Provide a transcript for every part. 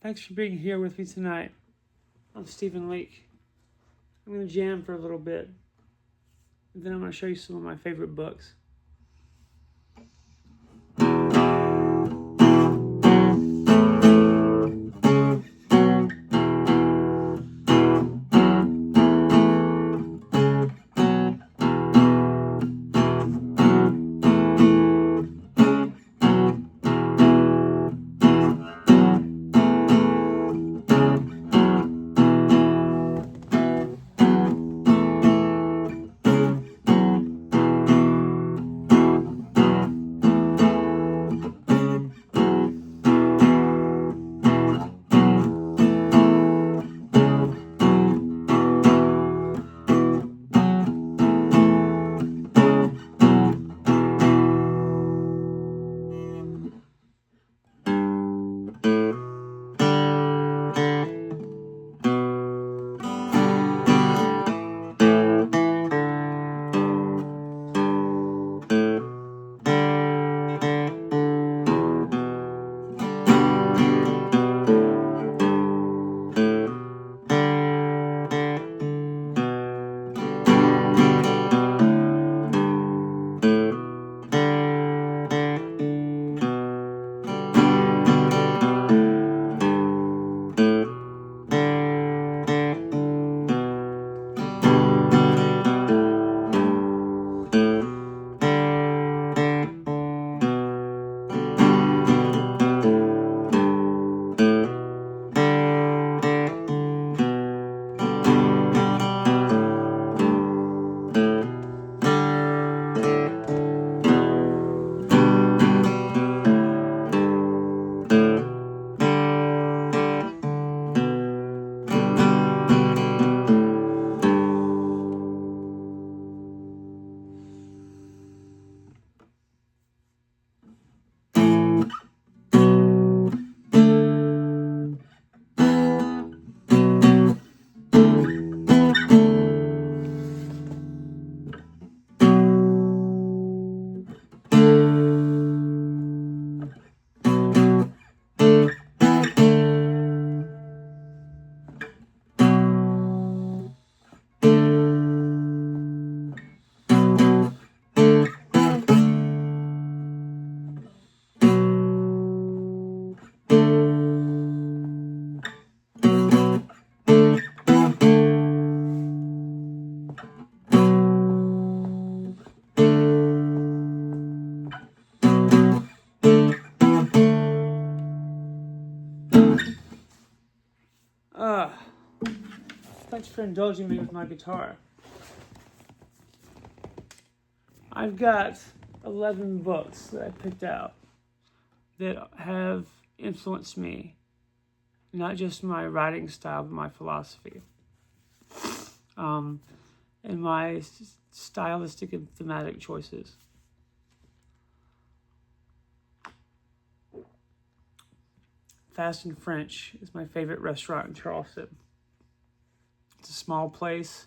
Thanks for being here with me tonight. I'm Stephen Leake. I'm going to jam for a little bit, and then I'm going to show you some of my favorite books. Thanks for indulging me with my guitar. I've got 11 books that I picked out that have influenced me, not just my writing style, but my philosophy, and my stylistic and thematic choices. Fast and French is my favorite restaurant in Charleston. It's a small place.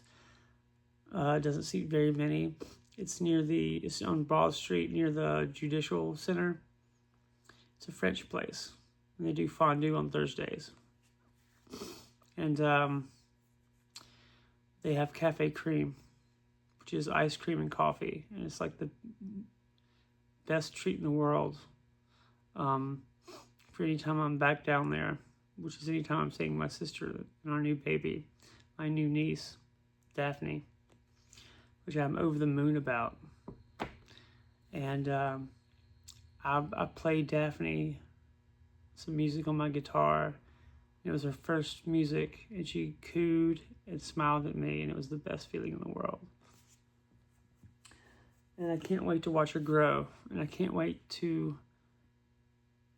It doesn't seat very many. It's on Broad Street near the Judicial Center. It's a French place. And they do fondue on Thursdays. And they have cafe cream, which is ice cream and coffee. And it's like the best treat in the world. For any time I'm back down there, which is any time I'm seeing my sister and our new baby, my new niece, Daphne, which I'm over the moon about. And I played Daphne some music on my guitar. It was her first music, and she cooed and smiled at me, and it was the best feeling in the world. And I can't wait to watch her grow, and I can't wait to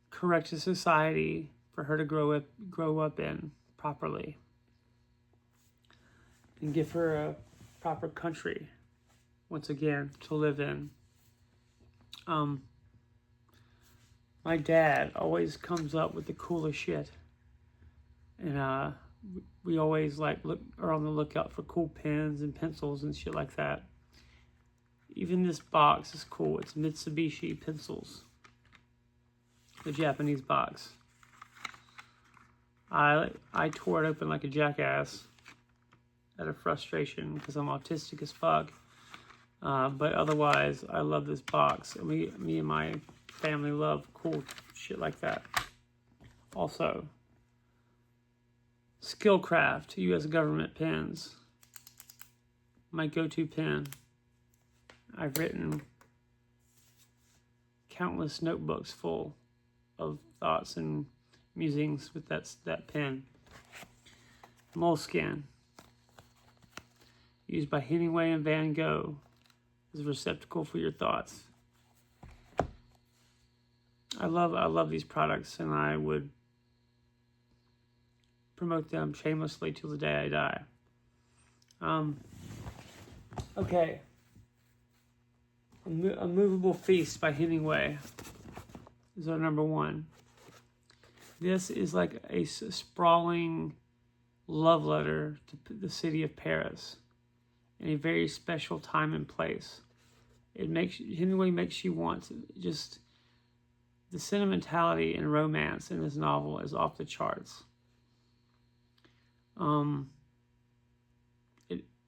correct a society for her to grow up in properly, and give her a proper country once again to live in. My dad always comes up with the coolest shit, and we always are on the lookout for cool pens and pencils and shit like that. Even this box is cool. It's Mitsubishi pencils, the Japanese box. I tore it open like a jackass out of frustration because I'm autistic as fuck. But otherwise, I love this box. And me and my family love cool shit like that. Also, Skillcraft U.S. government pens. My go-to pen. I've written countless notebooks full of thoughts and musings with that pen. Moleskin, used by Hemingway and Van Gogh as a receptacle for your thoughts. I love these products, and I would promote them shamelessly till the day I die. Okay. A Movable Feast by Hemingway is our number one. This is like a sprawling love letter to the city of Paris in a very special time and place. Hemingway makes you want just the sentimentality and romance in this novel is off the charts.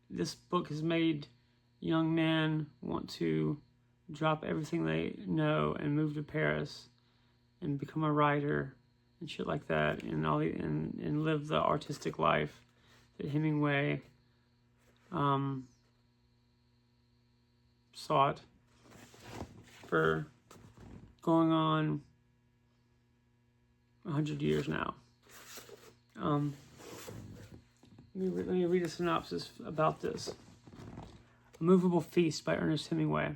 This book has made young men want to drop everything they know and move to Paris and become a writer and shit like that, and live the artistic life that Hemingway sought for going on 100 years now. Let me read a synopsis about this. A Movable Feast by Ernest Hemingway.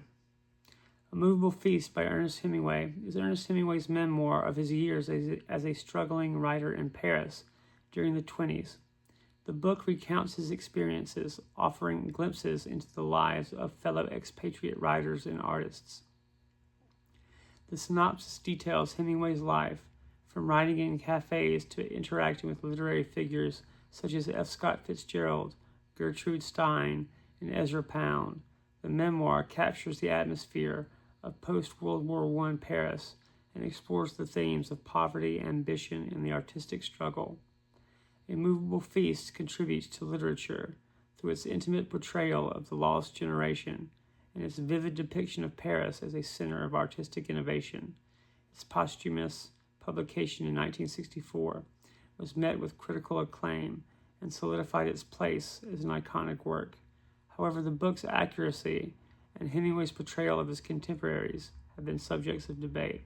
A Movable Feast by Ernest Hemingway is Ernest Hemingway's memoir of his years as a struggling writer in Paris during the 1920s. The book recounts his experiences, offering glimpses into the lives of fellow expatriate writers and artists. The synopsis details Hemingway's life, from writing in cafes to interacting with literary figures such as F. Scott Fitzgerald, Gertrude Stein, and Ezra Pound. The memoir captures the atmosphere of post-World War I Paris and explores the themes of poverty, ambition, and the artistic struggle. A Movable Feast contributes to literature through its intimate portrayal of the lost generation and its vivid depiction of Paris as a center of artistic innovation. Its posthumous publication in 1964 was met with critical acclaim and solidified its place as an iconic work. However, the book's accuracy and Hemingway's portrayal of his contemporaries have been subjects of debate.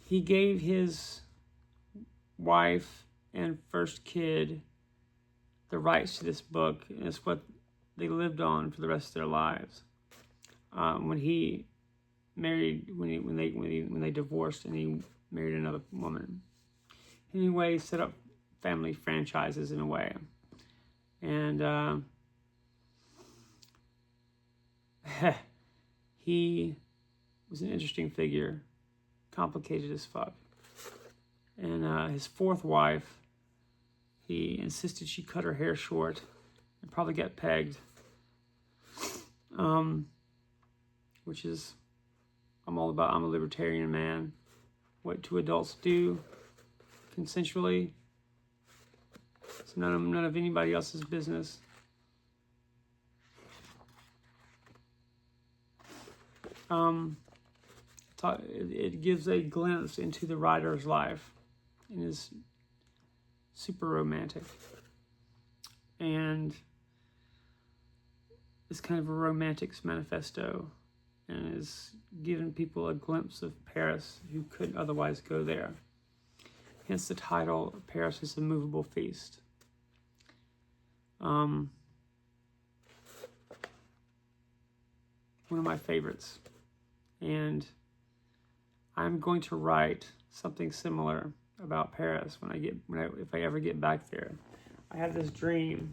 He gave his wife and first kid the rights to this book, and it's what they lived on for the rest of their lives. When he married, when they divorced, and he married another woman, Hemingway set up family franchises in a way, and he was an interesting figure, complicated as fuck. And his fourth wife, he insisted she cut her hair short and probably got pegged, which is, I'm all about. I'm a libertarian man. What two adults do consensually, it's none of anybody else's business. It gives a glimpse into the writer's life and is super romantic. And it's kind of a romantics manifesto and is giving people a glimpse of Paris who couldn't otherwise go there. Hence the title, Paris is a Movable Feast. One of my favorites. And I'm going to write something similar about Paris if I ever get back there. I have this dream,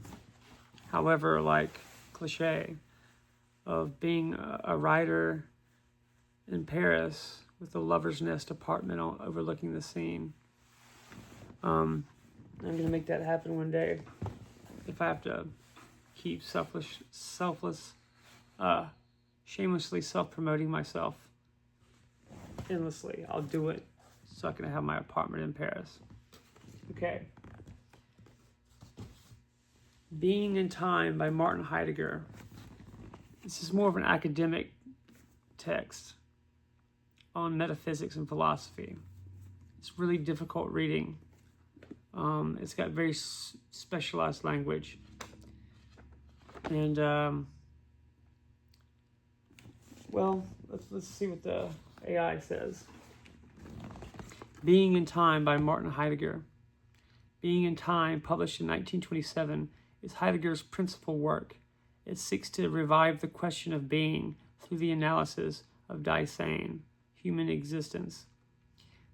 however, like cliche, of being a writer in Paris with a lover's nest apartment overlooking the Seine. I'm going to make that happen one day if I have to keep shamelessly self-promoting myself endlessly. I'll do it so I can have my apartment in Paris. Okay. Being in Time by Martin Heidegger. This is more of an academic text on metaphysics and philosophy. It's really difficult reading. It's got very specialized language. And, well, let's see what the AI says. Being in Time by Martin Heidegger. Being in Time, published in 1927, is Heidegger's principal work. It seeks to revive the question of being through the analysis of Dasein, human existence.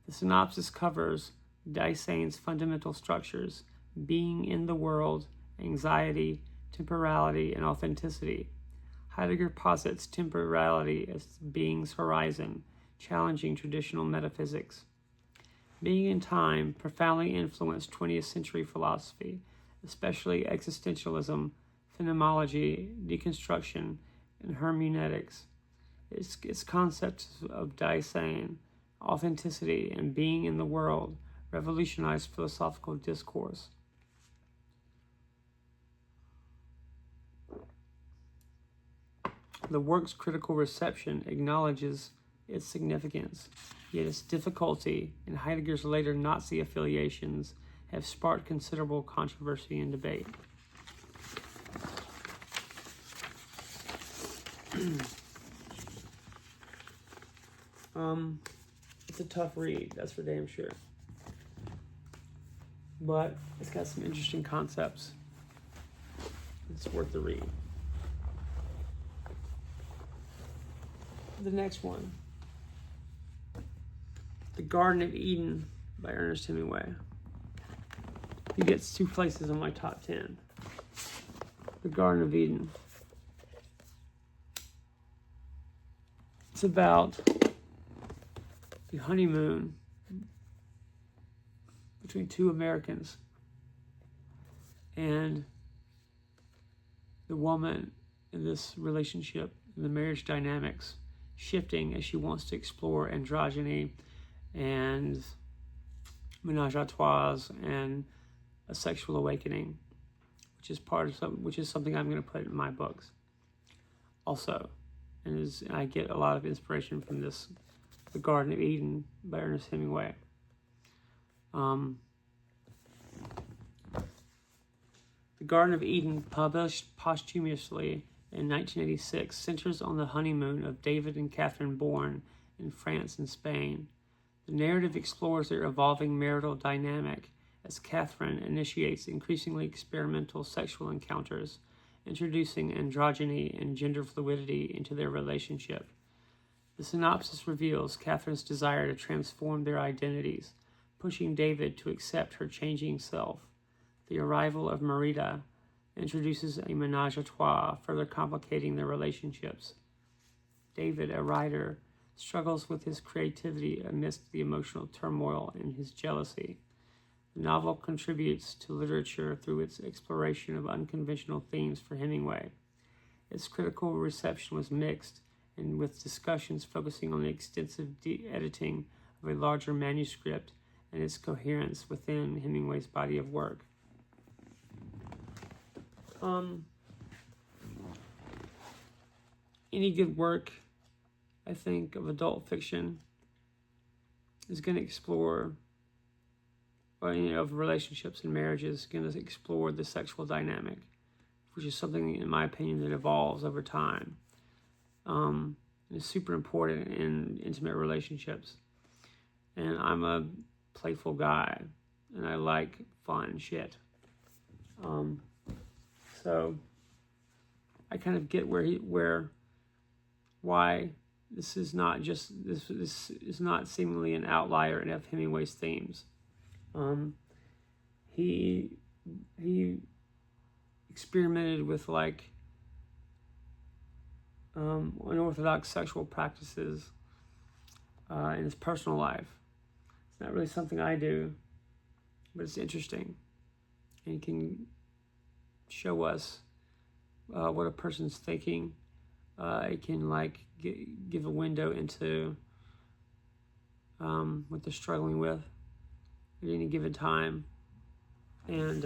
The synopsis covers Dasein's fundamental structures: being in the world, anxiety, temporality, and authenticity. Heidegger posits temporality as being's horizon, challenging traditional metaphysics. Being in Time profoundly influenced 20th century philosophy, especially existentialism, phenomenology, deconstruction, and hermeneutics. Its concepts of Dasein, authenticity, and being in the world revolutionized philosophical discourse. The work's critical reception acknowledges its significance, yet its difficulty and Heidegger's later Nazi affiliations have sparked considerable controversy and debate. It's a tough read, that's for damn sure. But it's got some interesting concepts. It's worth the read. The next one, The Garden of Eden by Ernest Hemingway. He gets 2 places on my top 10. The Garden of Eden. It's about the honeymoon between 2 Americans and the woman in this relationship, and the marriage dynamics shifting as she wants to explore androgyny and menage a trois and a sexual awakening, which is something I'm going to put in my books also. And I get a lot of inspiration from this, The Garden of Eden by Ernest Hemingway. The Garden of Eden, published posthumously in 1986, centers on the honeymoon of David and Catherine Bourne in France and Spain. The narrative explores their evolving marital dynamic as Catherine initiates increasingly experimental sexual encounters, introducing androgyny and gender fluidity into their relationship. The synopsis reveals Catherine's desire to transform their identities, pushing David to accept her changing self. The arrival of Merida introduces a menage a trois, further complicating their relationships. David, a writer, struggles with his creativity amidst the emotional turmoil and his jealousy. The novel contributes to literature through its exploration of unconventional themes for Hemingway. Its critical reception was mixed, and with discussions focusing on the extensive editing of a larger manuscript and its coherence within Hemingway's body of work. Any good work, I think, of adult fiction is going to explore, of relationships and marriages, going to explore the sexual dynamic, which is something, in my opinion, that evolves over time. And it's super important in intimate relationships. And I'm a playful guy, and I like fun shit. So I kind of get why this is not seemingly an outlier in F. Hemingway's themes. He experimented with unorthodox sexual practices in his personal life. It's not really something I do, but it's interesting, and it can show us what a person's thinking. It can give a window into what they're struggling with at any given time, and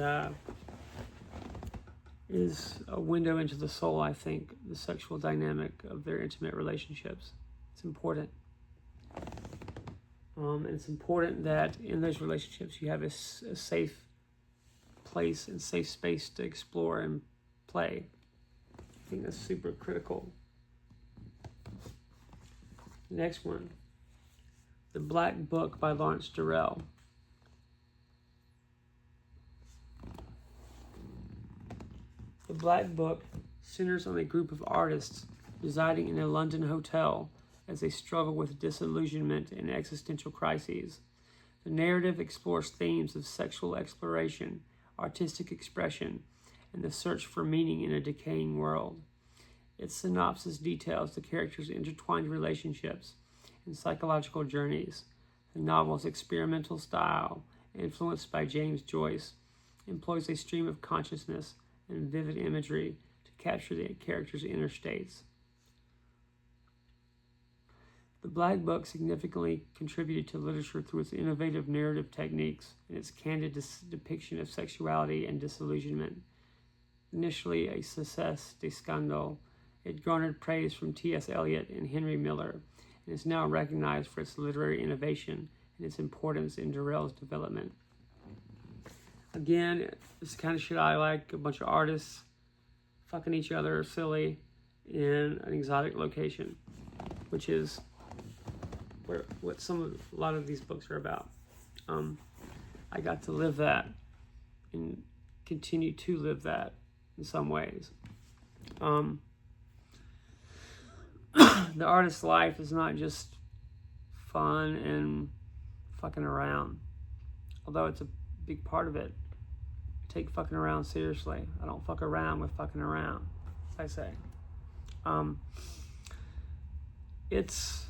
is a window into the soul, I think, the sexual dynamic of their intimate relationships. It's important. And it's important that in those relationships you have a safe place and safe space to explore and play. I think that's super critical. Next one, The Black Book by Lawrence Durrell. The Black Book centers on a group of artists residing in a London hotel as they struggle with disillusionment and existential crises. The narrative explores themes of sexual exploration, artistic expression, and the search for meaning in a decaying world. Its synopsis details the characters' intertwined relationships and psychological journeys. The novel's experimental style, influenced by James Joyce, employs a stream of consciousness and vivid imagery to capture the characters' inner states. The Black Book significantly contributed to literature through its innovative narrative techniques and its candid depiction of sexuality and disillusionment. Initially a succès de scandale, it garnered praise from T.S. Eliot and Henry Miller, and is now recognized for its literary innovation and its importance in Durrell's development. Again, this is the kind of shit I like. A bunch of artists fucking each other silly in an exotic location, which is what a lot of these books are about. I got to live that and continue to live that in some ways. The artist's life is not just fun and fucking around, although it's a big part of it. I take fucking around seriously. I don't fuck around with fucking around, as I say. It's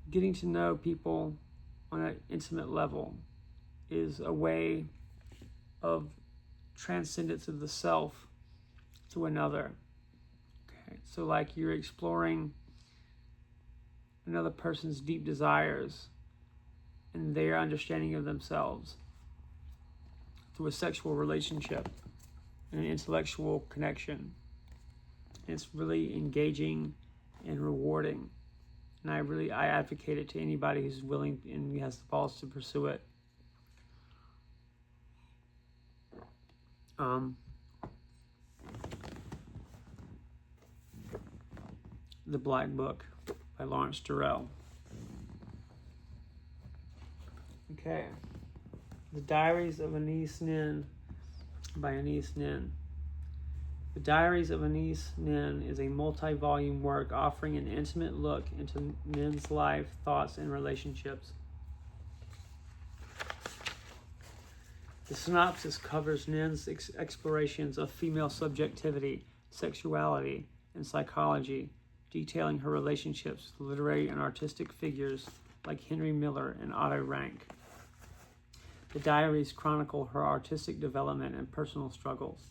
getting to know people on an intimate level is a way of transcendence of the self to another. Okay, so like you're exploring another person's deep desires and their understanding of themselves through a sexual relationship and an intellectual connection. It's really engaging and rewarding. And I advocate it to anybody who's willing and has the balls to pursue it. The Black Book by Lawrence Durrell. Okay. The Diaries of Anais Nin by Anais Nin. The Diaries of Anais Nin is a multi-volume work offering an intimate look into Nin's life, thoughts, and relationships. The synopsis covers Nin's explorations of female subjectivity, sexuality, and psychology, detailing her relationships with literary and artistic figures like Henry Miller and Otto Rank. The diaries chronicle her artistic development and personal struggles.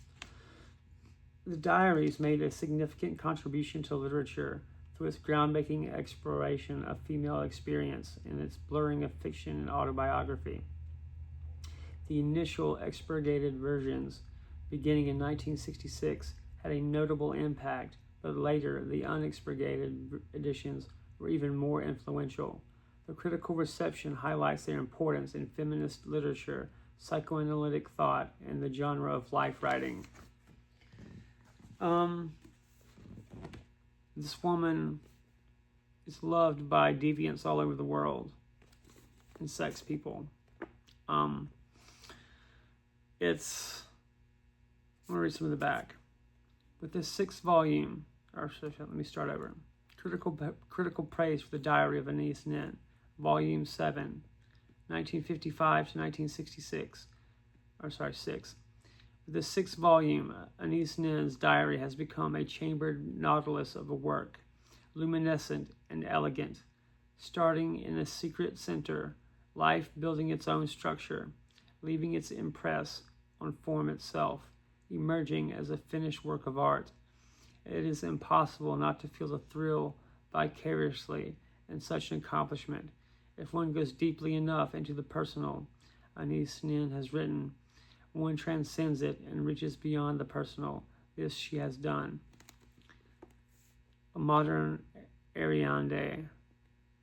The diaries made a significant contribution to literature through its groundbreaking exploration of female experience and its blurring of fiction and autobiography. The initial expurgated versions, beginning in 1966, had a notable impact, but later the unexpurgated editions were even more influential. The critical reception highlights their importance in feminist literature, psychoanalytic thought, and the genre of life writing. This woman is loved by deviants all over the world and sex people. I'm going to read some of the back. With this 6th volume, let me start over. Critical praise for the Diary of Anais Nin, Volume 7, 1955 to 1966. 6. With this 6th volume, Anais Nin's diary has become a chambered nautilus of a work, luminescent and elegant, starting in a secret center, life building its own structure, leaving its impress on form itself, emerging as a finished work of art. It is impossible not to feel the thrill vicariously in such an accomplishment, If one goes deeply enough into the personal, Anis Nin has written, one transcends it and reaches beyond the personal. This she has done. A modern Ariande,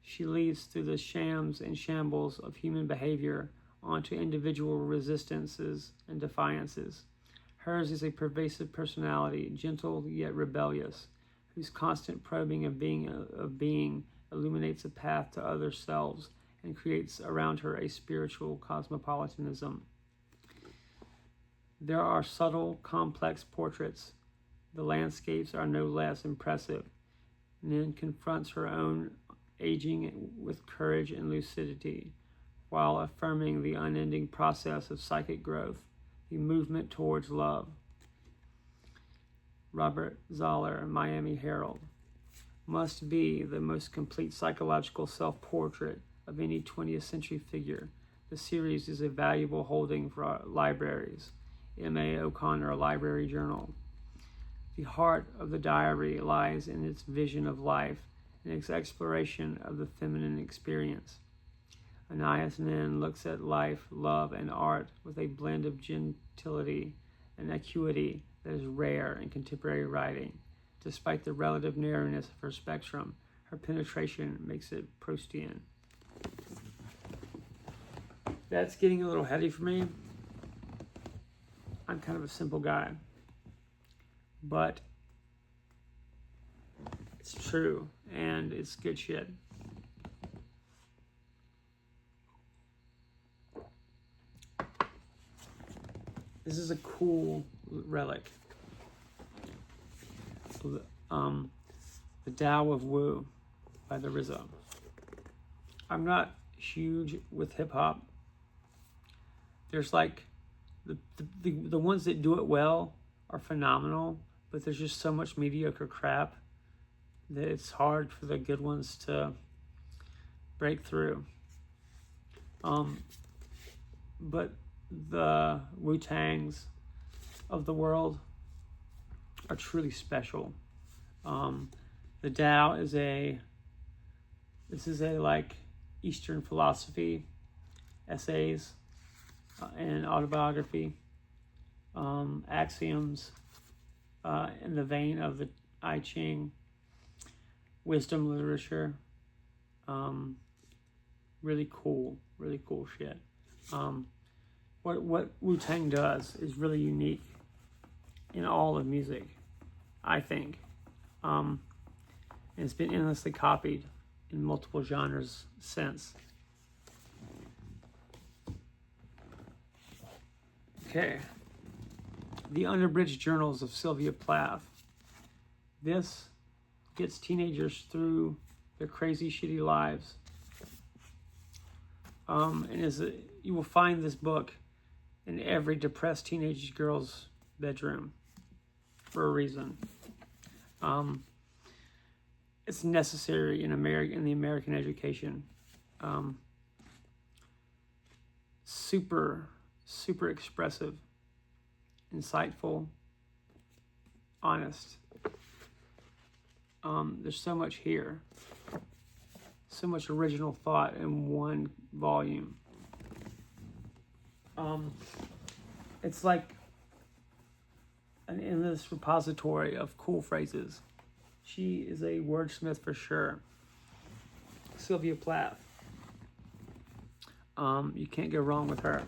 she leads through the shams and shambles of human behavior onto individual resistances and defiances. Hers is a pervasive personality, gentle yet rebellious, whose constant probing of being illuminates a path to other selves and creates around her a spiritual cosmopolitanism. There are subtle, complex portraits. The landscapes are no less impressive. Nin confronts her own aging with courage and lucidity, while affirming the unending process of psychic growth, the movement towards love. Robert Zoller, Miami Herald. Must be the most complete psychological self-portrait of any 20th century figure. The series is a valuable holding for our libraries. M.A. O'Connor Library Journal. The heart of the diary lies in its vision of life and its exploration of the feminine experience. Anais Nin looks at life, love, and art with a blend of gentility and acuity that is rare in contemporary writing. Despite the relative narrowness of her spectrum, her penetration makes it Proustian. That's getting a little heady for me. I'm kind of a simple guy, but it's true and it's good shit. This is a cool relic. The Tao of Wu by the Rizzo. I'm not huge with hip hop. There's like the ones that do it well are phenomenal, but there's just so much mediocre crap that it's hard for the good ones to break through. But the Wu-Tangs of the world are truly special. The Tao is a like Eastern philosophy, essays, and autobiography, axioms in the vein of the I Ching, wisdom literature. Really cool shit. What Wu-Tang does is really unique in all of music, I think. And it's been endlessly copied in multiple genres since. Okay. The Unabridged Journals of Sylvia Plath. This gets teenagers through their crazy, shitty lives. You will find this book in every depressed teenage girl's bedroom for a reason. It's necessary in the American education. Super expressive, insightful, honest. There's so much here. So much original thought in one volume. It's like an endless repository of cool phrases. She is a wordsmith for sure. Sylvia Plath. You can't go wrong with her.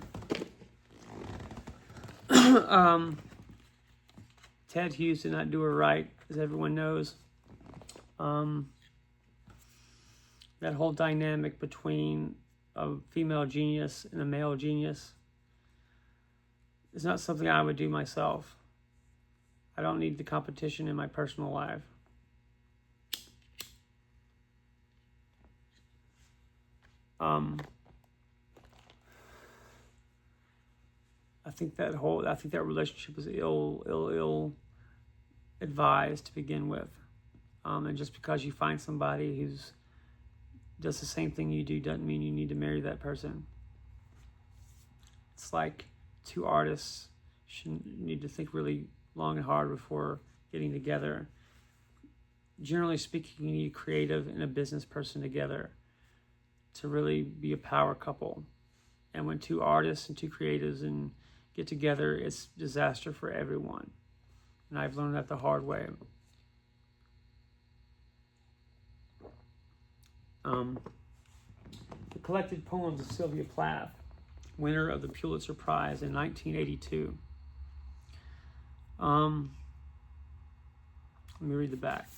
Ted Hughes did not do her right, as everyone knows. That whole dynamic between a female genius and a male genius is not something I would do myself. I don't need the competition in my personal life. I think that relationship is ill advised to begin with. And just because you find somebody who's does the same thing you do doesn't mean you need to marry that person. It's like two artists should need to think really long and hard before getting together. Generally speaking, you need a creative and a business person together to really be a power couple. And when two artists and two creatives and get together, it's disaster for everyone. And I've learned that the hard way. The collected poems of Sylvia Plath, winner of the Pulitzer Prize in 1982. Let me read the back.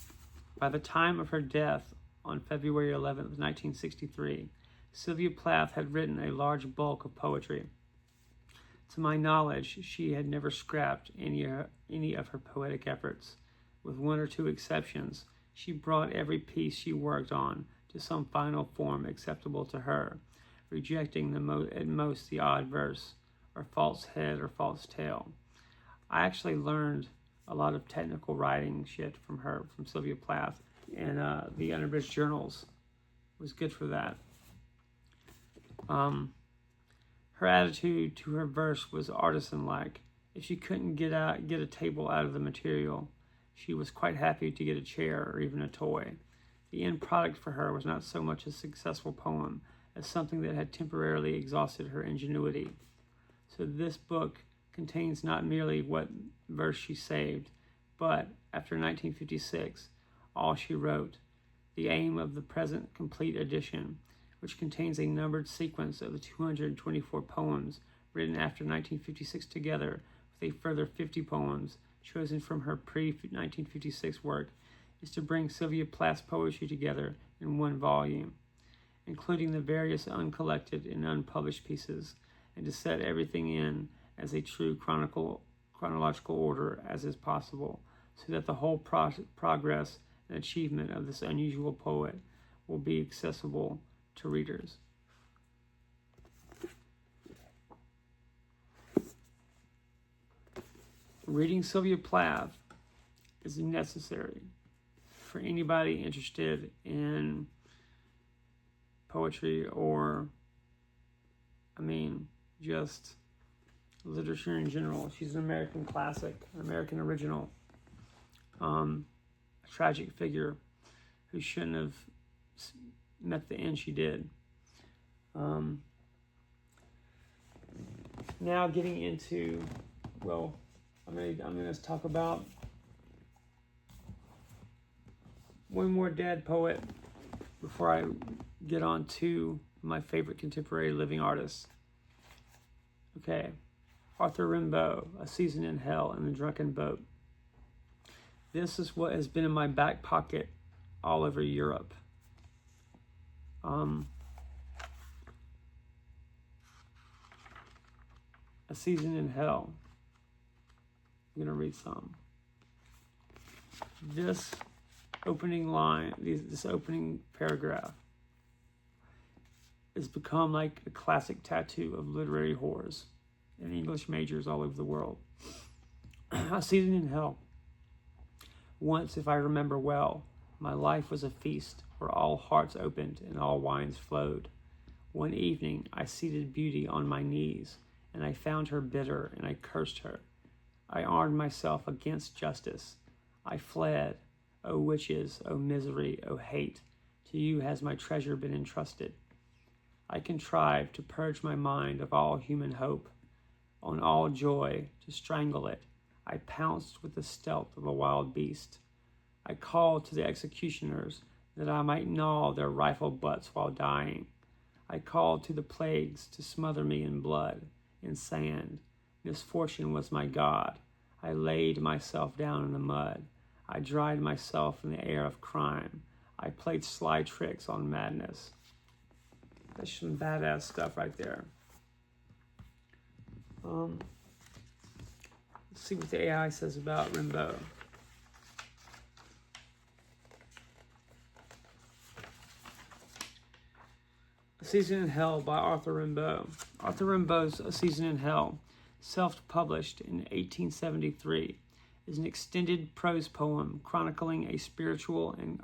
By the time of her death on February 11th, 1963, Sylvia Plath had written a large bulk of poetry. To my knowledge, she had never scrapped any of her poetic efforts. With one or two exceptions, she brought every piece she worked on to some final form acceptable to her, rejecting at most the odd verse, or false head or false tail. I actually learned a lot of technical writing shit from Sylvia Plath, and the Unabridged Journals was good for that. Her attitude to her verse was artisan-like. If she couldn't get a table out of the material, she was quite happy to get a chair or even a toy. The end product for her was not so much a successful poem as something that had temporarily exhausted her ingenuity. So this book contains not merely what verse she saved, but, after 1956, all she wrote, the aim of the present complete edition, which contains a numbered sequence of the 224 poems written after 1956 together with a further 50 poems chosen from her pre-1956 work, is to bring Sylvia Plath's poetry together in one volume, including the various uncollected and unpublished pieces, and to set everything in as a true chronological order as is possible, so that the whole progress and achievement of this unusual poet will be accessible to readers. Reading Sylvia Plath is necessary for anybody interested in poetry or, just literature in general. She's an American classic, an American original, a tragic figure who shouldn't have met the end she did. Now getting into, I'm going to talk about one more dead poet before I get on to my favorite contemporary living artists. Okay, Arthur Rimbaud, A Season in Hell and the Drunken Boat. This is what has been in my back pocket all over Europe. A Season in Hell. I'm going to read some. This opening line, this opening paragraph has become like a classic tattoo of literary whores and English majors all over the world. A Season in Hell. Once, if I remember well, my life was a feast where all hearts opened and all wines flowed. One evening, I seated beauty on my knees, and I found her bitter, and I cursed her. I armed myself against justice. I fled. O witches, O misery, O hate, to you has my treasure been entrusted. I contrived to purge my mind of all human hope. On all joy, to strangle it, I pounced with the stealth of a wild beast. I called to the executioners that I might gnaw their rifle butts while dying. I called to the plagues to smother me in blood, in sand. Misfortune was my god. I laid myself down in the mud. I dried myself in the air of crime. I played sly tricks on madness. That's some badass stuff right there. Let's see what the AI says about Rimbaud. A Season in Hell by Arthur Rimbaud. Arthur Rimbaud's A Season in Hell, self-published in 1873, is an extended prose poem chronicling a spiritual and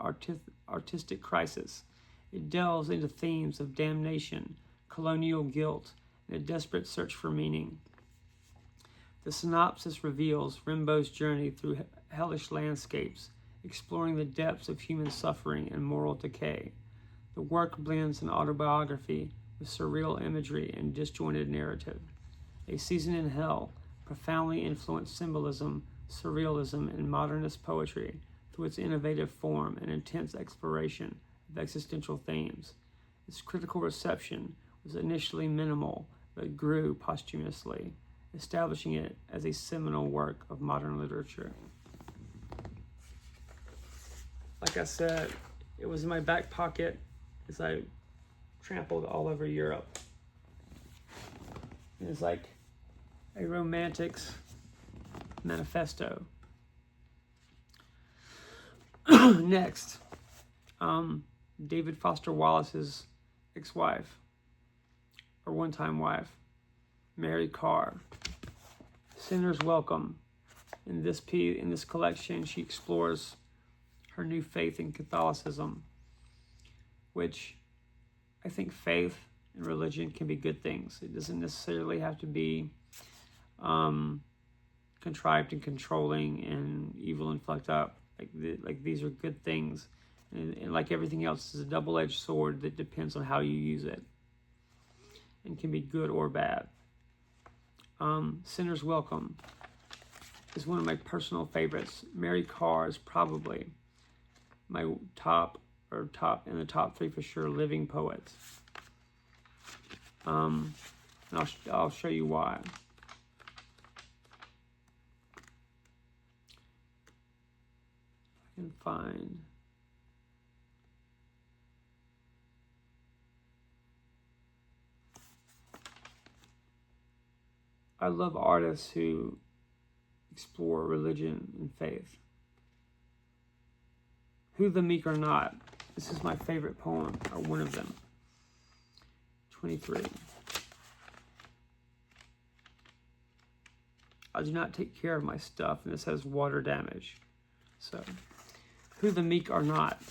artistic crisis. It delves into themes of damnation, colonial guilt, and a desperate search for meaning. The synopsis reveals Rimbaud's journey through hellish landscapes, exploring the depths of human suffering and moral decay. The work blends an autobiography with surreal imagery and disjointed narrative. A Season in Hell profoundly influenced symbolism, surrealism, and modernist poetry through its innovative form and intense exploration of existential themes. Its critical reception was initially minimal, but grew posthumously, establishing it as a seminal work of modern literature. Like I said, it was in my back pocket as I trampled all over Europe. It was like a romantic's manifesto. Next, David Foster Wallace's ex-wife, or one-time wife, Mary Carr. Sinner's Welcome. In this collection, she explores her new faith in Catholicism, which I think faith and religion can be good things. It doesn't necessarily have to be contrived and controlling and evil and fucked up. Like these are good things, and like everything else, it's a double-edged sword that depends on how you use it, and can be good or bad. Sinner's Welcome is one of my personal favorites. Mary Carr is probably my top in the top three for sure living poets. And I'll show you why. I can find. I love artists who explore religion and faith. Who the Meek Are Not. This is my favorite poem, or one of them. 23. I do not take care of my stuff, and this has water damage. So, who the meek are not.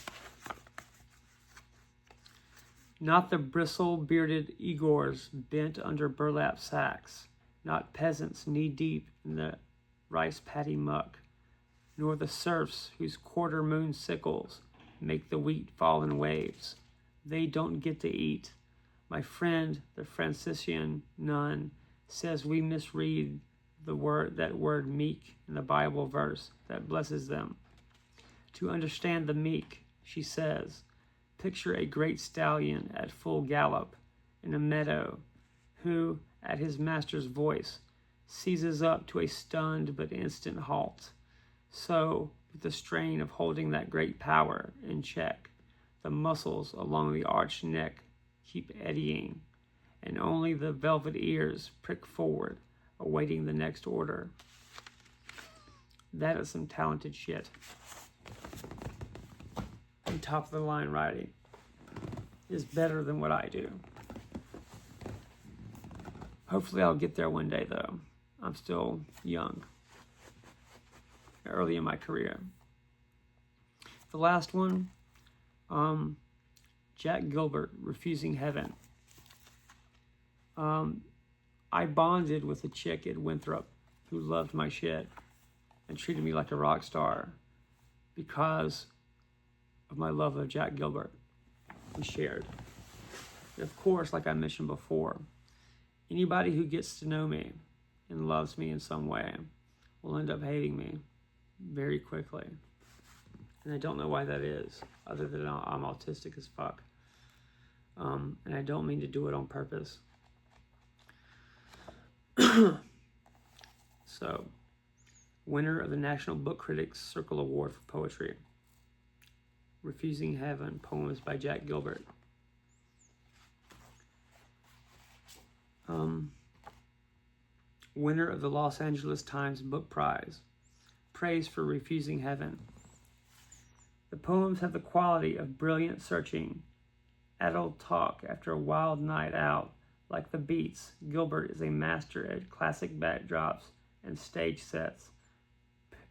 Not the bristle-bearded Igors bent under burlap sacks, not peasants knee-deep in the rice paddy muck, nor the serfs whose quarter-moon sickles make the wheat fall in waves. They don't get to eat. My friend, the Franciscan nun, says we misread that word meek in the Bible verse that blesses them. To understand the meek, she says, picture a great stallion at full gallop in a meadow who, at his master's voice, seizes up to a stunned but instant halt. So, with the strain of holding that great power in check, the muscles along the arched neck keep eddying, and only the velvet ears prick forward, awaiting the next order. That is some talented shit. And top of the line writing is better than what I do. Hopefully I'll get there one day, though. I'm still young, early in my career. The last one, Jack Gilbert, Refusing Heaven. I bonded with a chick at Winthrop who loved my shit and treated me like a rock star because of my love of Jack Gilbert we shared. And of course, like I mentioned before, anybody who gets to know me and loves me in some way will end up hating me very quickly. And I don't know why that is, other than I'm autistic as fuck. And I don't mean to do it on purpose. So, winner of the National Book Critics Circle Award for Poetry. Refusing Heaven, poems by Jack Gilbert. Winner of the Los Angeles Times Book Prize. Praise for Refusing Heaven. The poems have the quality of brilliant searching, adult talk after a wild night out. Like the Beats, Gilbert is a master at classic backdrops and stage sets,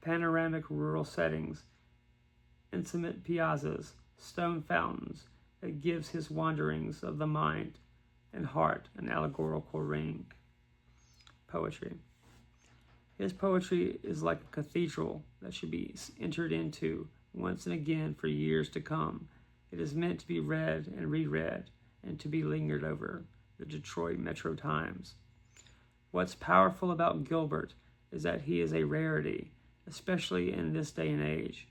panoramic rural settings, intimate piazzas, stone fountains that gives his wanderings of the mind and heart an allegorical ring. Poetry. His poetry is like a cathedral that should be entered into once and again for years to come, It is meant to be read and reread and to be lingered over. The Detroit Metro Times. What's powerful about Gilbert is that he is a rarity, especially in this day and age.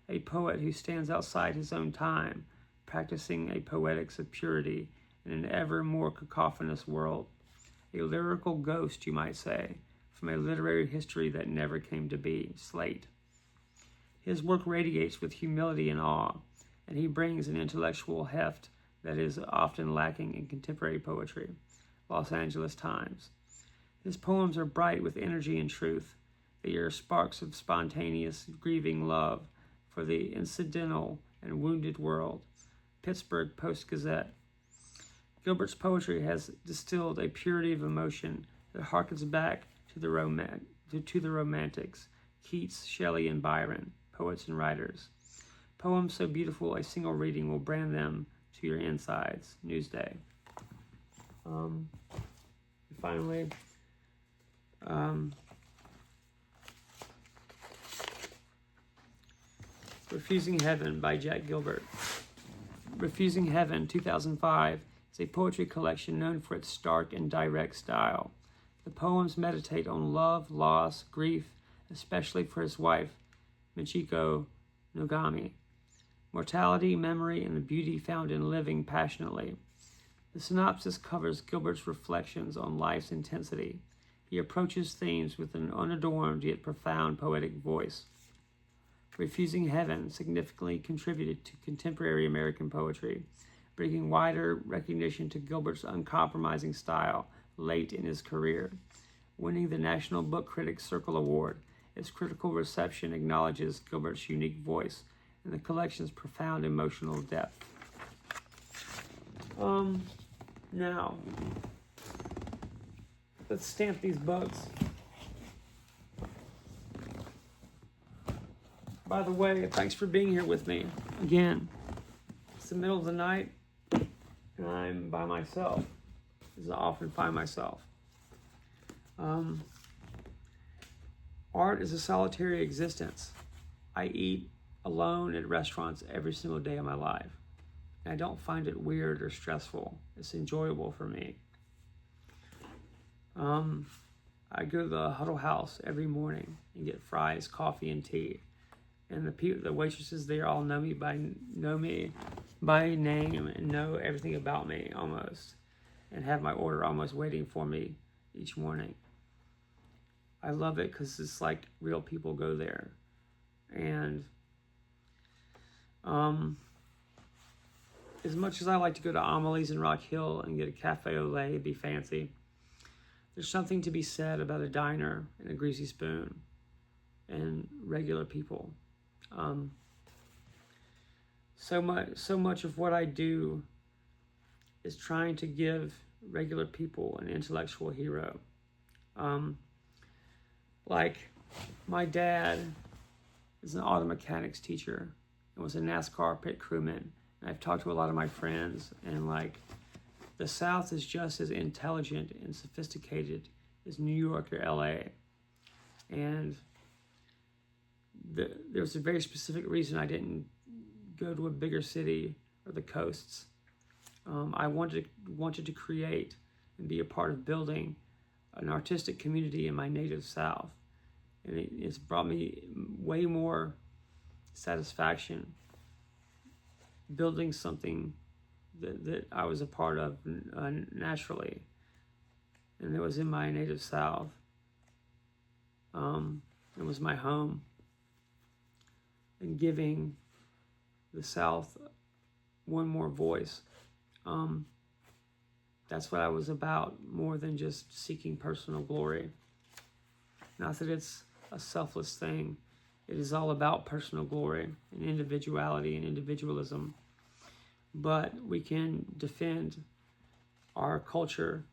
A poet who stands outside his own time, practicing a poetics of purity in an ever more cacophonous world. A lyrical ghost, you might say, from a literary history that never came to be, Slate. His work radiates with humility and awe, and he brings an intellectual heft that is often lacking in contemporary poetry. Los Angeles Times. His poems are bright with energy and truth. They are sparks of spontaneous, grieving love for the incidental and wounded world. Pittsburgh Post-Gazette. Gilbert's poetry has distilled a purity of emotion that harkens back to the Romantics, Keats, Shelley, and Byron, poets and writers. Poems so beautiful a single reading will brand them to your insides. Newsday. Finally, Refusing Heaven by Jack Gilbert. Refusing Heaven, 2005, is a poetry collection known for its stark and direct style. The poems meditate on love, loss, grief, especially for his wife, Michiko Nogami, mortality, memory, and the beauty found in living passionately. The synopsis covers Gilbert's reflections on life's intensity. He approaches themes with an unadorned yet profound poetic voice. Refusing Heaven significantly contributed to contemporary American poetry, bringing wider recognition to Gilbert's uncompromising style late in his career. Winning the National Book Critics Circle Award, its critical reception acknowledges Gilbert's unique voice and the collection's profound emotional depth. Now, let's stamp these books. By the way, thanks for being here with me. Again, it's the middle of the night, and I'm by myself, as I often find myself. Art is a solitary existence. I eat alone at restaurants every single day of my life. And I don't find it weird or stressful. It's enjoyable for me. I go to the Huddle House every morning and get fries, coffee, and tea. And the waitresses there all know me by name and know everything about me almost, and have my order almost waiting for me each morning. I love it because it's like real people go there. And as much as I like to go to Amelie's in Rock Hill and get a cafe au lait and be fancy, there's something to be said about a diner and a greasy spoon and regular people. So much of what I do is trying to give regular people an intellectual hero. Like my dad is an auto mechanics teacher and was a NASCAR pit crewman. And I've talked to a lot of my friends, and like the South is just as intelligent and sophisticated as New York or LA. And there's a very specific reason I didn't go to a bigger city or the coasts. I wanted to create and be a part of building an artistic community in my native South. And it's brought me way more satisfaction building something that I was a part of naturally. And it was in my native South. It was my home. And giving the South one more voice. That's what I was about, more than just seeking personal glory. Not that it's a selfless thing. It is all about personal glory and individuality and individualism. But we can defend our culture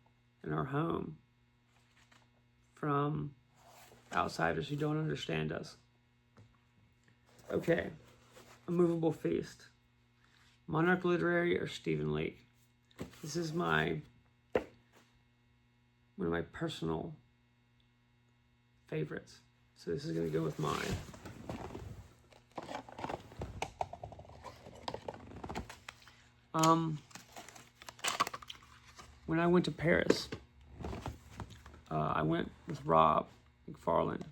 and our home from outsiders who don't understand us. Okay, A Movable Feast. Monarch Literary or Stephen Leake. This is one of my personal favorites. So this is going to go with mine. When I went to Paris, I went with Rob McFarland,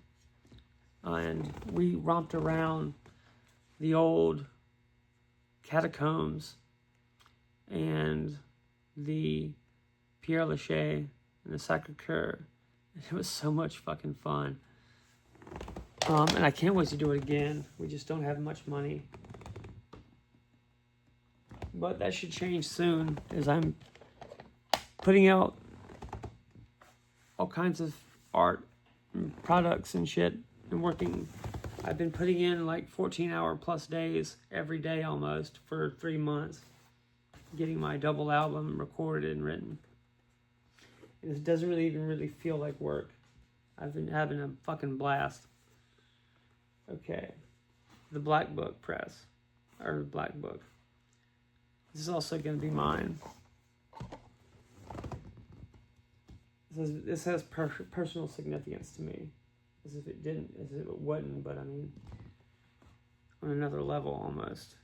and we romped around the old catacombs and the Père Lachaise and the Sacré-Cœur. It was so much fucking fun. And I can't wait to do it again. We just don't have much money. But that should change soon, as I'm putting out all kinds of art and products and shit and working. I've been putting in like 14-hour plus days every day almost for 3 months, getting my double album recorded and written. And it doesn't really feel like work. I've been having a fucking blast. Okay, the Black Book Press, or the Black Book. This is also going to be mine. This has personal significance to me, as if it didn't, as if it wouldn't, but I mean, on another level almost.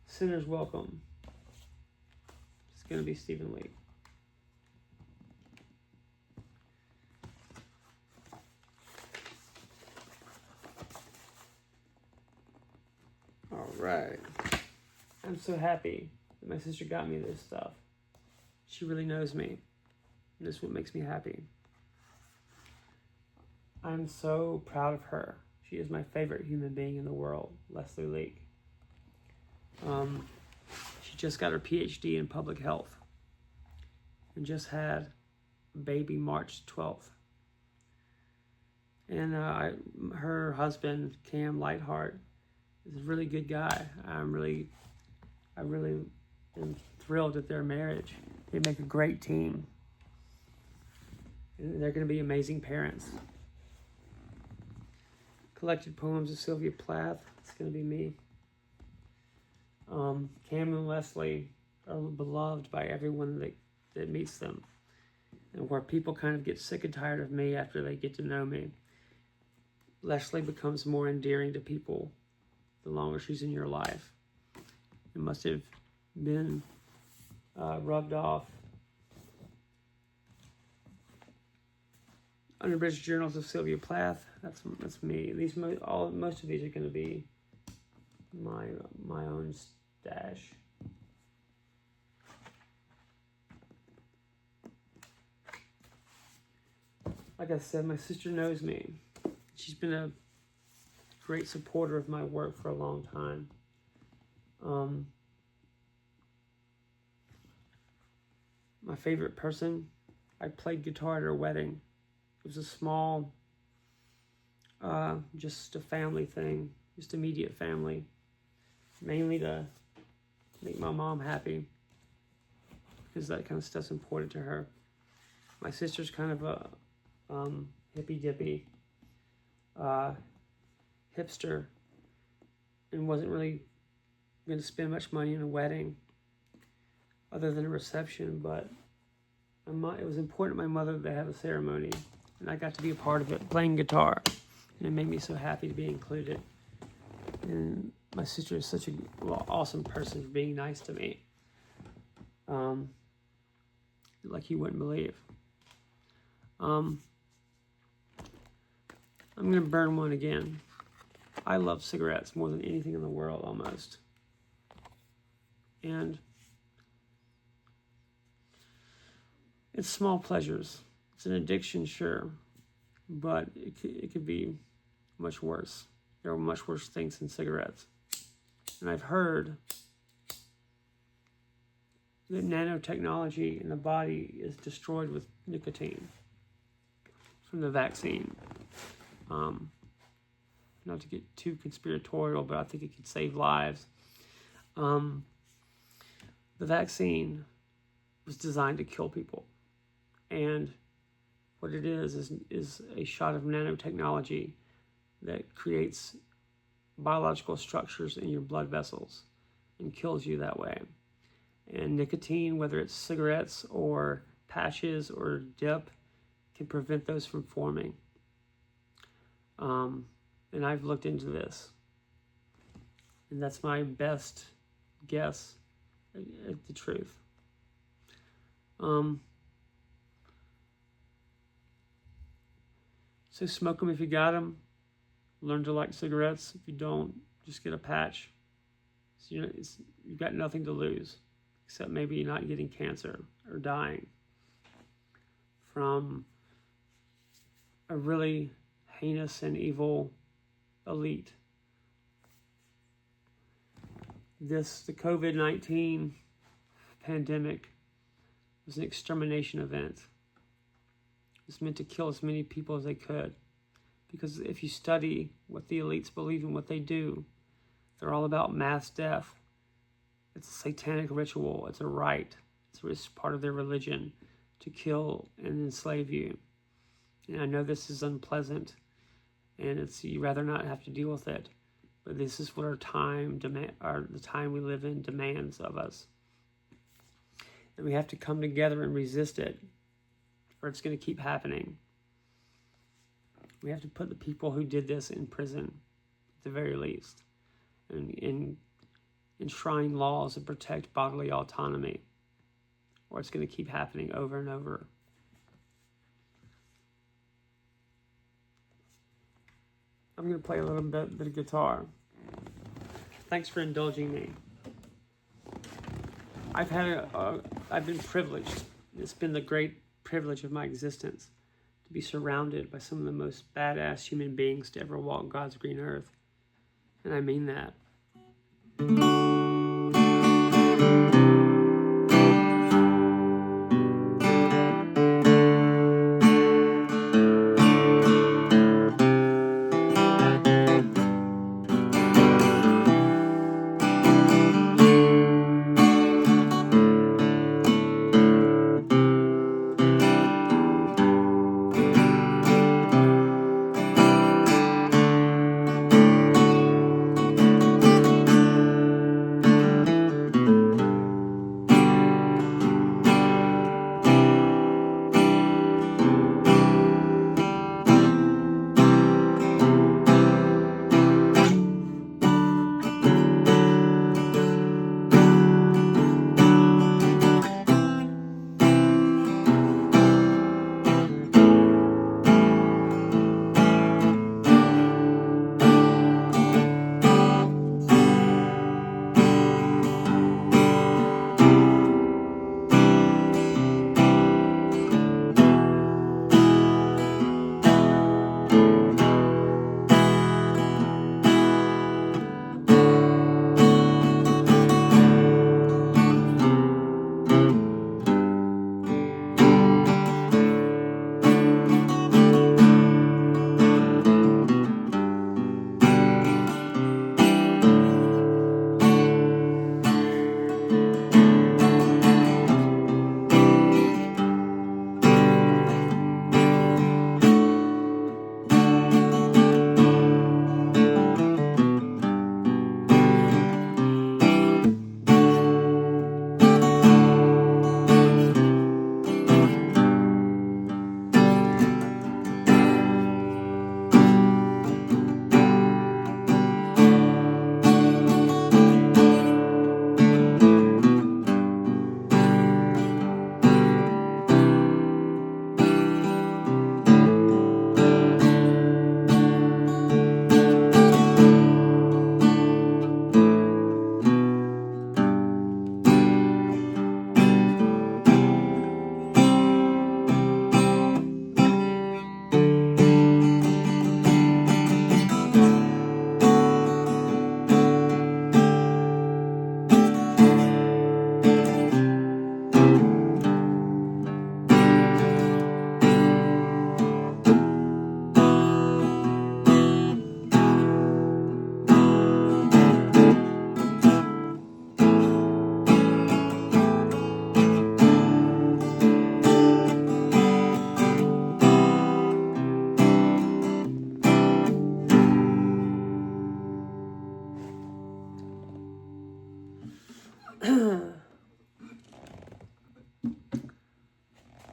Sinner's Welcome. It's going to be Stephen Leake. All right. I'm so happy that my sister got me this stuff. She really knows me. This is what makes me happy. I'm so proud of her. She is my favorite human being in the world, Leslie Leake. She just got her PhD in public health and just had a baby March 12th. And her husband, Cam Lightheart, is a really good guy. I really am thrilled at their marriage. They make a great team. And they're going to be amazing parents. Collected Poems of Sylvia Plath. It's going to be me. Cam and Leslie are beloved by everyone that meets them. And where people kind of get sick and tired of me after they get to know me, Leslie becomes more endearing to people the longer she's in your life. It must have been rubbed off. Unabridged Journals of Sylvia Plath. That's me. Most of these are going to be my own stash. Like I said, my sister knows me. She's been a great supporter of my work for a long time. My favorite person, I played guitar at her wedding. It was a small, just a family thing, just immediate family, mainly to make my mom happy, because that kind of stuff's important to her. My sister's kind of a hippy-dippy hipster, and wasn't really going to spend much money on a wedding other than a reception, but it was important to my mother to have a ceremony, and I got to be a part of it, playing guitar, and it made me so happy to be included. And my sister is such an awesome person for being nice to me, like you wouldn't believe. I'm going to burn one again. I love cigarettes more than anything in the world, almost. And it's small pleasures. It's an addiction, sure, but it could be much worse. There are much worse things than cigarettes. And I've heard that nanotechnology in the body is destroyed with nicotine from the vaccine. Not to get too conspiratorial, but I think it could save lives. The vaccine was designed to kill people. And what it is a shot of nanotechnology that creates biological structures in your blood vessels and kills you that way. And nicotine, whether it's cigarettes or patches or dip, can prevent those from forming. And I've looked into this. And that's my best guess at the truth. So smoke them if you got them. Learn to like cigarettes. If you don't, just get a patch. So you've got nothing to lose, except maybe not getting cancer or dying from a really heinous and evil elite. The COVID-19 pandemic was an extermination event. It was meant to kill as many people as they could. Because if you study what the elites believe in, what they do, they're all about mass death. It's a satanic ritual. It's a rite. It's part of their religion to kill and enslave you. And I know this is unpleasant, and you'd rather not have to deal with it. But this is what the time we live in demands of us. And we have to come together and resist it, or it's going to keep happening. We have to put the people who did this in prison, at the very least, and enshrine laws that protect bodily autonomy, or it's going to keep happening over and over. I'm going to play a little bit of guitar. Thanks for indulging me. I've been privileged. It's been the great privilege of my existence to be surrounded by some of the most badass human beings to ever walk God's green earth. And I mean that.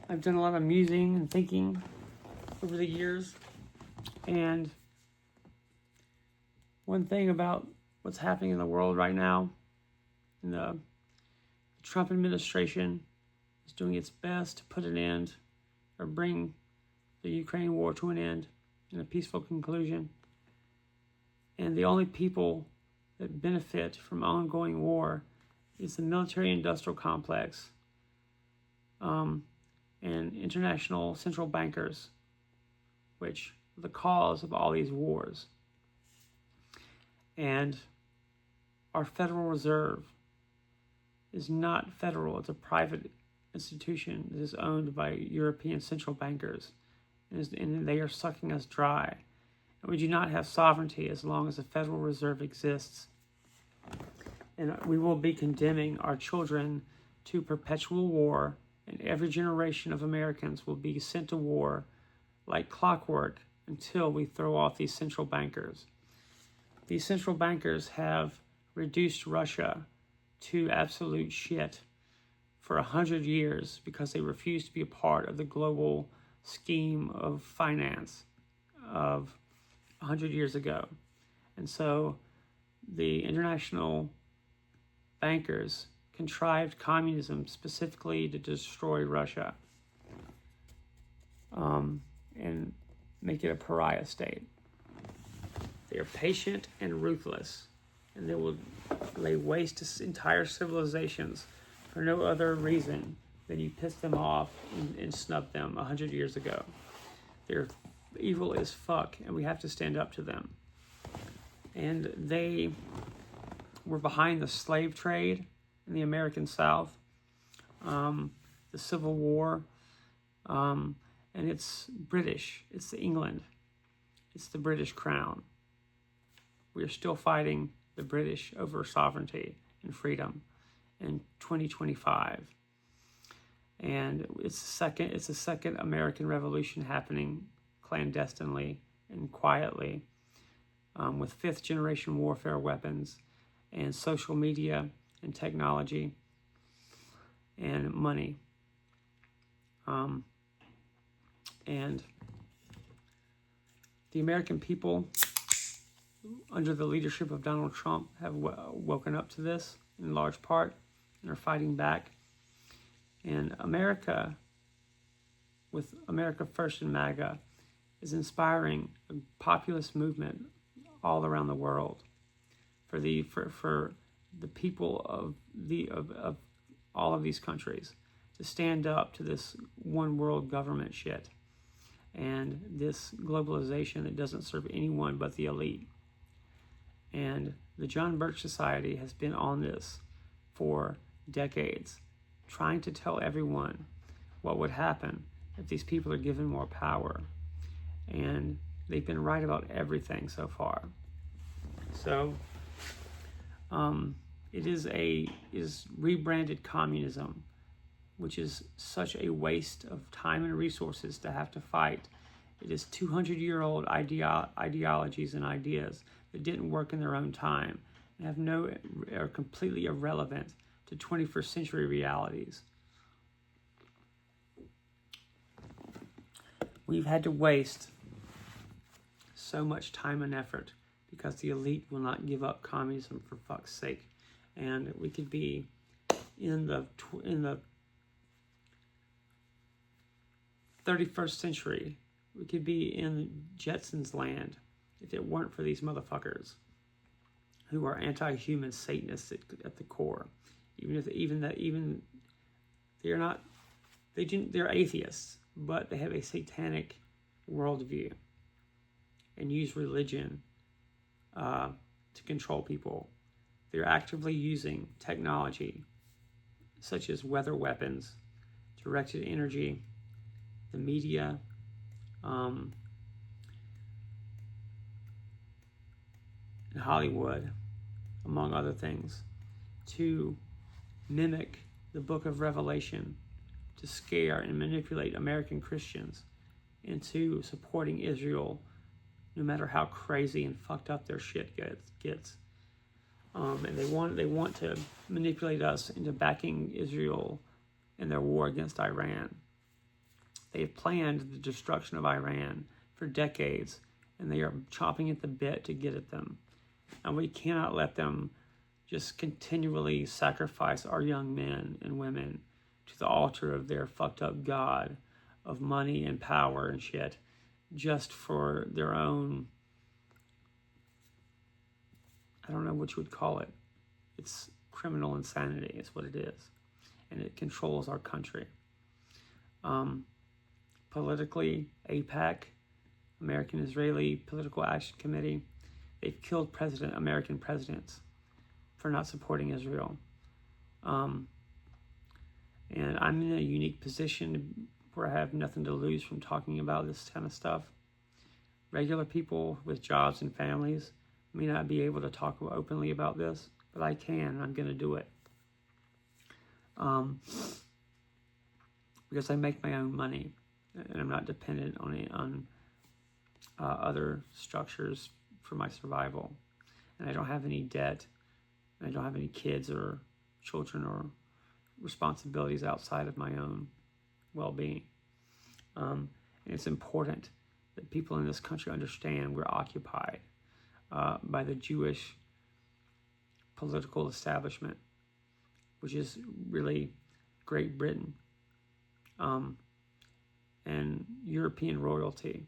I've done a lot of musing and thinking over the years, and One thing about what's happening in the world right now, and the Trump administration is doing its best to put an end or bring the Ukraine war to an end and a peaceful conclusion. And the only people that benefit from ongoing war is the military-industrial complex and international central bankers, which are the cause of all these wars. And our Federal Reserve is not federal. It's a private institution that is owned by European central bankers, and they are sucking us dry. And we do not have sovereignty as long as the Federal Reserve exists. And we will be condemning our children to perpetual war, and every generation of Americans will be sent to war like clockwork until we throw off these central bankers. These central bankers have reduced Russia to absolute shit for 100 years because they refuse to be a part of the global scheme of finance of 100 years ago. And so the international bankers contrived communism specifically to destroy Russia and make it a pariah state. They are patient and ruthless, and they will lay waste to entire civilizations for no other reason than you pissed them off and snubbed them 100 years ago. They're evil as fuck, and we have to stand up to them. And they were behind the slave trade in the American South, the Civil War, and it's British, it's England, it's the British crown. We are still fighting the British over sovereignty and freedom in 2025. And it's the second American Revolution happening clandestinely and quietly, with fifth generation warfare weapons and social media and technology and money. And the American people, under the leadership of Donald Trump, have woken up to this in large part and are fighting back. And America, with America First and MAGA, is inspiring a populist movement all around the world for the people of all of these countries to stand up to this one world government shit and this globalization that doesn't serve anyone but the elite. And the John Birch Society has been on this for decades, trying to tell everyone what would happen if these people are given more power. And they've been right about everything so far. So it is rebranded communism, which is such a waste of time and resources to have to fight. It is 200-year-old ideologies and ideas that didn't work in their own time and are completely irrelevant to 21st century realities. We've had to waste so much time and effort because the elite will not give up communism for fuck's sake. And we could be in the 31st century. We could be in Jetsons land if it weren't for these motherfuckers who are anti-human Satanists at the core. They're atheists, but they have a satanic worldview and use religion to control people. They're actively using technology such as weather weapons, directed energy, the media, and Hollywood, among other things, to mimic the book of Revelation, to scare and manipulate American Christians into supporting Israel, no matter how crazy and fucked up their shit gets. And they want to manipulate us into backing Israel in their war against Iran. They have planned the destruction of Iran for decades, and they are chopping at the bit to get at them. And we cannot let them just continually sacrifice our young men and women to the altar of their fucked up God of money and power and shit, just for their own, I don't know what you would call it. It's criminal insanity is what it is. And it controls our country. Politically, AIPAC, American Israeli Political Action Committee, they've killed American presidents for not supporting Israel. And I'm in a unique position where I have nothing to lose from talking about this kind of stuff. Regular people with jobs and families may not be able to talk openly about this, but I can, and I'm going to do it. Because I make my own money, and I'm not dependent on other structures for my survival. And I don't have any debt, and I don't have any kids or children or responsibilities outside of my own well-being. And it's important that people in this country understand we're occupied by the Jewish political establishment, which is really Great Britain, and European royalty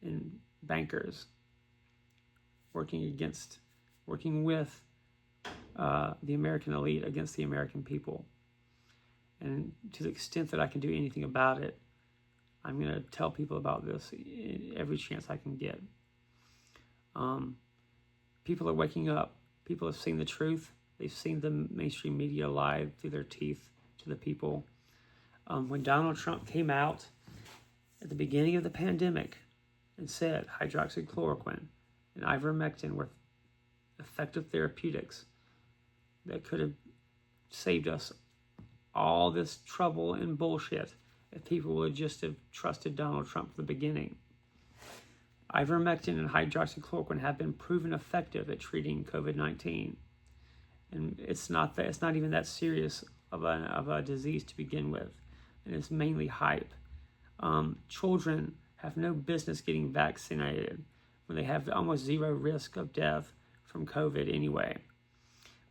and bankers working with the American elite against the American people. And to the extent that I can do anything about it, I'm going to tell people about this every chance I can get. People are waking up. People have seen the truth. They've seen the mainstream media lie through their teeth to the people. When Donald Trump came out at the beginning of the pandemic and said hydroxychloroquine and ivermectin were effective therapeutics that could have saved us all this trouble and bullshit if people would just have trusted Donald Trump from the beginning. Ivermectin and hydroxychloroquine have been proven effective at treating COVID-19. And it's not even that serious of a disease to begin with. And it's mainly hype. Children have no business getting vaccinated when they have almost zero risk of death from COVID anyway.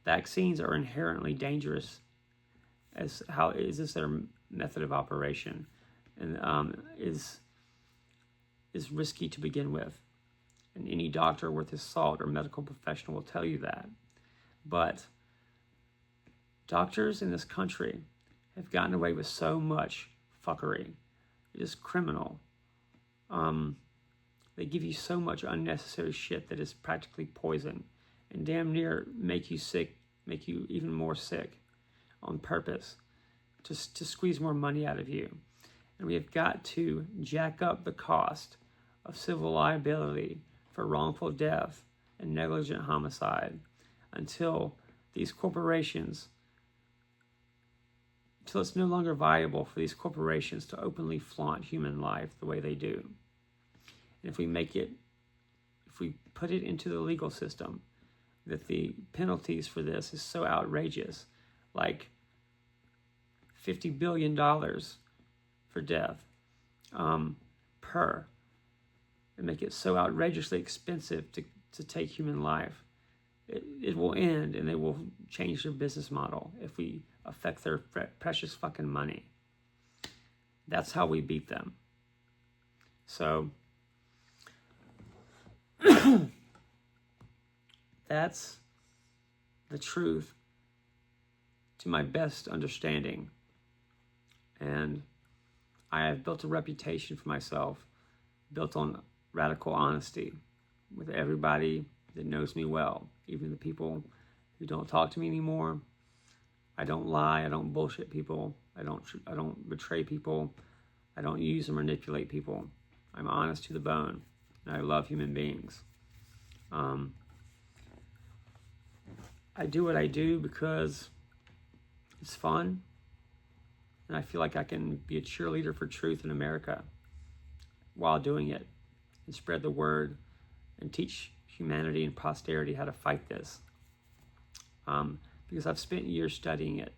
Vaccines are inherently dangerous. How is this their method of operation, and is risky to begin with. And any doctor worth his salt or medical professional will tell you that. But doctors in this country have gotten away with so much fuckery. It is criminal. They give you so much unnecessary shit that is practically poison and damn near make you sick, make you even more sick on purpose to squeeze more money out of you. And we have got to jack up the cost of civil liability for wrongful death and negligent homicide until these corporations, until it's no longer viable for these corporations to openly flaunt human life the way they do. And if we put it into the legal system, that the penalties for this is so outrageous, like $50 billion for death per, and make it so outrageously expensive to take human life, it will end, and they will change their business model if we affect their precious fucking money. That's how we beat them. So that's the truth to my best understanding. And I have built a reputation for myself built on radical honesty with everybody that knows me well, even the people who don't talk to me anymore. I don't lie. I don't bullshit people. I don't betray people. I don't use or manipulate people. I'm honest to the bone, and I love human beings. I do what I do because it's fun, and I feel like I can be a cheerleader for truth in America while doing it, and spread the word and teach humanity and posterity how to fight this. Because I've spent years studying it.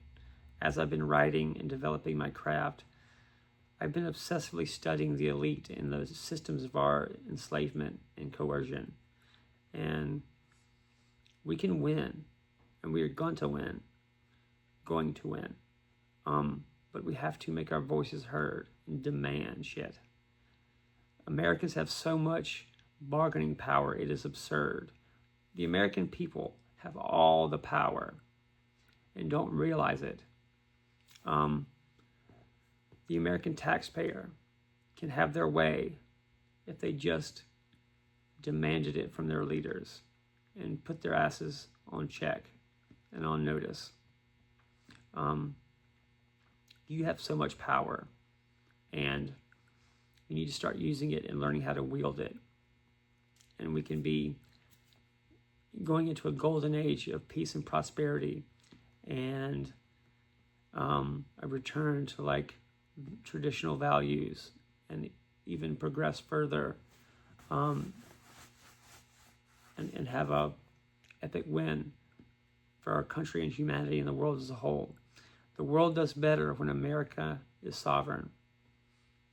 As I've been writing and developing my craft, I've been obsessively studying the elite and the systems of our enslavement and coercion. And We can win, and we are going to win. But we have to make our voices heard and demand shit. Americans have so much bargaining power, it is absurd. The American people have all the power and don't realize it. The American taxpayer can have their way if they just demanded it from their leaders and put their asses on check and on notice. You have so much power, and you need to start using it and learning how to wield it. And we can be going into a golden age of peace and prosperity, and a return to like traditional values, and even progress further, and have a epic win for our country and humanity and the world as a whole. The world does better when America is sovereign.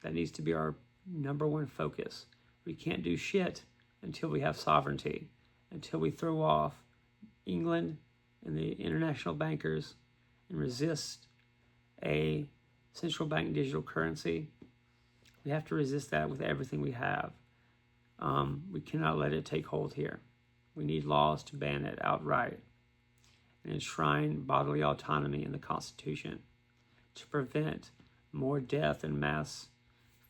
That needs to be our number one focus. We can't do shit until we have sovereignty, until we throw off England and the international bankers and resist a central bank digital currency. We have to resist that with everything we have. We cannot let it take hold here. We need laws to ban it outright and enshrine bodily autonomy in the Constitution to prevent more death and mass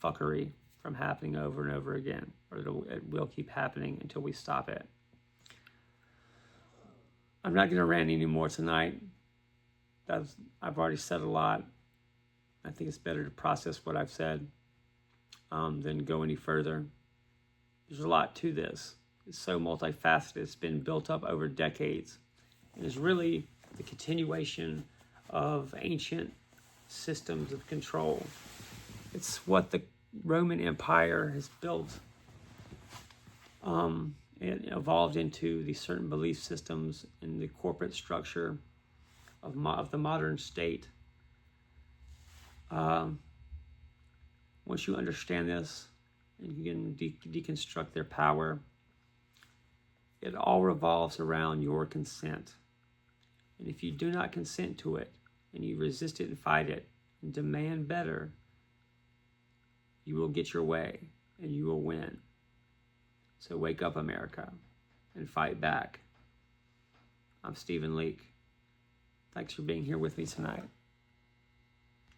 fuckery from happening over and over again, or it will keep happening until we stop it. I'm not going to rant anymore tonight. I've already said a lot. I think it's better to process what I've said than go any further. There's a lot to this. It's so multifaceted. It's been built up over decades. And is really the continuation of ancient systems of control. It's what the Roman Empire has built. It evolved into the certain belief systems in the corporate structure of the modern state. Once you understand this, and you can deconstruct their power, it all revolves around your consent. And if you do not consent to it, and you resist it and fight it, and demand better, you will get your way, and you will win. So wake up, America, and fight back. I'm Stephen Leake. Thanks for being here with me tonight.